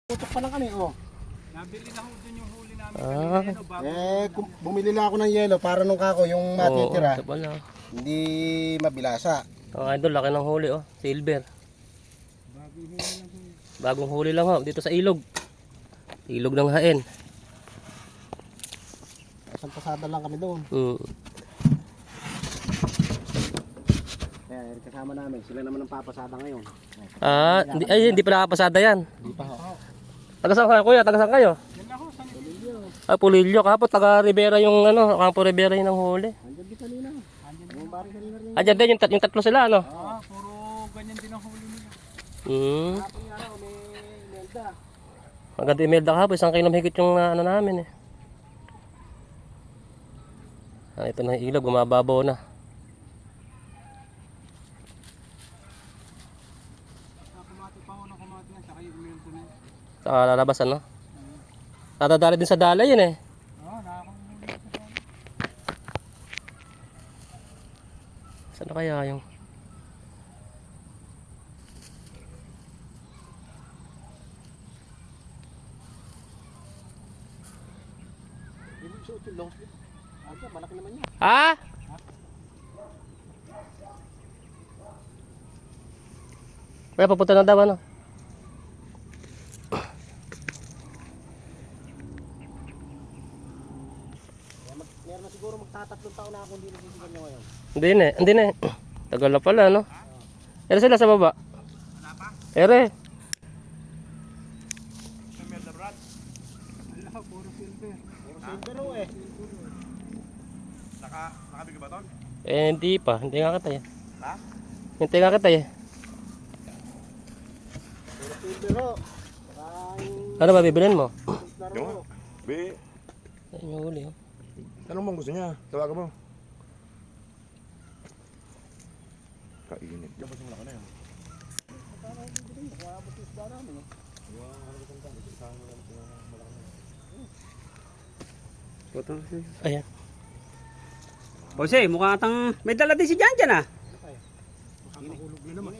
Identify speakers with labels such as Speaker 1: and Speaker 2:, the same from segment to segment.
Speaker 1: Tutok pa lang kami, oh.
Speaker 2: Nabili na ho dun yung huli namin kanina, bago
Speaker 1: Bumili lang ako ng yelo para nung kako yung matitira.
Speaker 3: Oo, wala.
Speaker 1: Hindi mabilasa.
Speaker 3: Ang idol, laki ng huli oh. Silver. Bagong huli lang ho. Dito sa ilog. Ilog ng Hain.
Speaker 1: Isang pasada lang kami doon. Kaya kasama namin. Sila naman ang papasada ngayon.
Speaker 3: Hindi pa nakapasada yan.
Speaker 1: Hindi pa ho.
Speaker 3: Taga saan kayo kuya? Taga saan kayo?
Speaker 2: yan ako, San
Speaker 3: Pulilyo. Kapot taga Rivera yung Campo Rivera yung huli.
Speaker 1: Andyan din kanina. Yung bari kanina rin.
Speaker 3: Diyan din yung tatlo sila ano?
Speaker 2: puro ganyan din ang huli nila.
Speaker 1: Kapon nga raw, may melda.
Speaker 3: Maganda yung melda kahapon. 1 kilo higit yung namin eh. Ito na yung ilog. Gumababaw na.
Speaker 2: Kumati pa ho ng kumati na, saka yung umilto na yun.
Speaker 3: Saka lalabas ano? Natadali din sa dala yun eh.
Speaker 2: Nakakamuli sa dami.
Speaker 3: Saan na kaya yung...
Speaker 1: Yung suot yung long sleeve. Andyan, malaki naman yan.
Speaker 3: Ha? Kaya papunta na daw ano?
Speaker 1: Meron na siguro magtatatlong taon na ako hindi nagsisigil nyo ngayon.
Speaker 3: Hindi na eh. Tagal na pala no? Ere sila sa baba.
Speaker 2: Wala pa?
Speaker 3: Ere.
Speaker 2: May melda brad. Wala, puro silver.
Speaker 1: Puro silver ho eh.
Speaker 2: Nakabigay ba ton?
Speaker 3: Hindi pa. Hindi nga kita eh.
Speaker 2: Ha?
Speaker 3: Hindi nga kita eh.
Speaker 1: Puro silver ho.
Speaker 3: Ano ba bibilin mo?
Speaker 1: Yung
Speaker 4: Be,
Speaker 3: Ayun yung huli oh.
Speaker 4: anong bang gusto niya? Tawagan mo. Kainit.
Speaker 2: Labas mo lang na yun.
Speaker 3: Ayan.
Speaker 2: Jose, mukha atang may dala din si Janjan ah.
Speaker 1: Nakahulog na naman.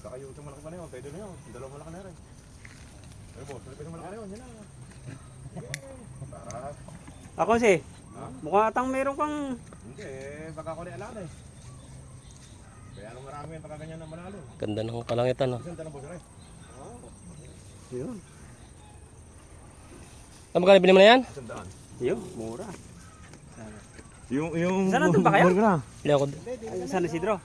Speaker 4: Saka yung itong malaki pa na yun, pwede na yun. Yung dalawang malaki na rin. Ay boss, pwede yung malaki na yun. Yan na.
Speaker 2: Ako si, mukha atang meron kang...
Speaker 4: Hindi baka ko na alam eh. Kaya nung marami yan, baka ganyan na manalo.
Speaker 3: Ganda ng kalangitan no.
Speaker 4: Isang tanong boss rin.
Speaker 2: Yun.
Speaker 3: Ano magkano binili mo na yan?
Speaker 4: 100.
Speaker 2: Yun, mura.
Speaker 4: Yung...
Speaker 2: Saan nandun ba kayo?
Speaker 3: Hindi ako.
Speaker 2: San Isidro?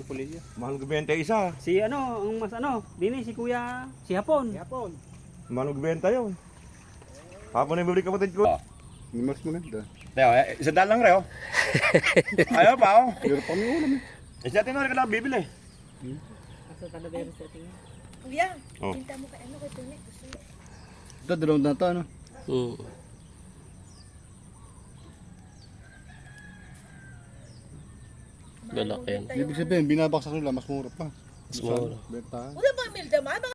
Speaker 2: Pulilyo.
Speaker 4: Mahal gabenta isa.
Speaker 2: Si ano, ang mas ano, dini si Kuya, si Hapon.
Speaker 1: Yapon.
Speaker 4: Mahal gabenta yun. Hapon na yung bibili kapatid ko.
Speaker 1: Mas maganda.
Speaker 4: Isang daan lang rin oh. Ayaw pa oh.
Speaker 1: Pero pa may ulam eh.
Speaker 4: Isa natin ka lang bibili.
Speaker 5: Kuya,
Speaker 4: Oh.
Speaker 5: pinta mo kay ano kay Tony. Gusto mo?
Speaker 1: Ito, dalawang na ito ano.
Speaker 3: Lalaki yan.
Speaker 1: Ibig sabihin, binabaksak nila, mas mura pa.
Speaker 3: Mas mura.
Speaker 1: Bentahan.
Speaker 5: Wala ba Milda ma?